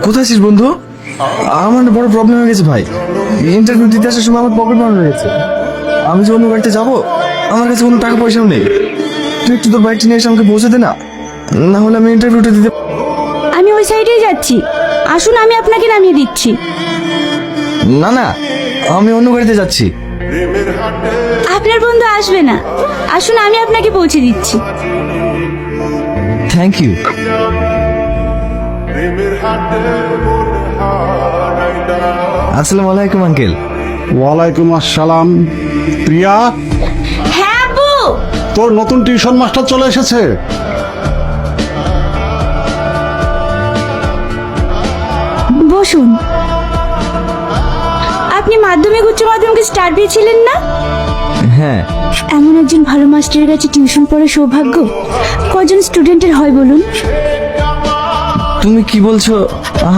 কোথায় আছিস বন্ধু? আমার না বড় প্রবলেম হয়ে গেছে ভাই। ইন্টারভিউ দিতে আসার সময় আমার পকেট মার হয়ে গেছে। আমি যে অন্য গাড়িতে যাবো, আমার কাছে কোনো টাকা পয়সাও নেই। তুই একটু তোর বাইকটা নিয়ে এসে আমাকে পৌঁছে দে না, না হলে আমি ইন্টারভিউটা দিতে। আমি ওই সাইডেই যাচ্ছি, আসুন আমি আপনাকে নামিয়ে দিচ্ছি। না না, আমি অন্য গাড়িতে যাচ্ছি। আপনার বন্ধু আসবে না, আসুন আমি আপনাকে পৌঁছে দিচ্ছি। Thank you. আসসালামু আলাইকুম আঙ্কেল। ওয়ালাইকুম আসসালাম। প্রিয়া, হ্যাঁ আব্বু। তোর নতুন টিউশন মাস্টার চলে এসেছে। বসুন। আপনি মাধ্যমিক উচ্চ মাধ্যমিক স্টার পেয়েছিলেন না? হ্যাঁ, এমন একজন ভালো মাস্টারের কাছে টিউশন পড়ার সৌভাগ্য কজন স্টুডেন্টের হয় বলুন? তুমি কি বলছো?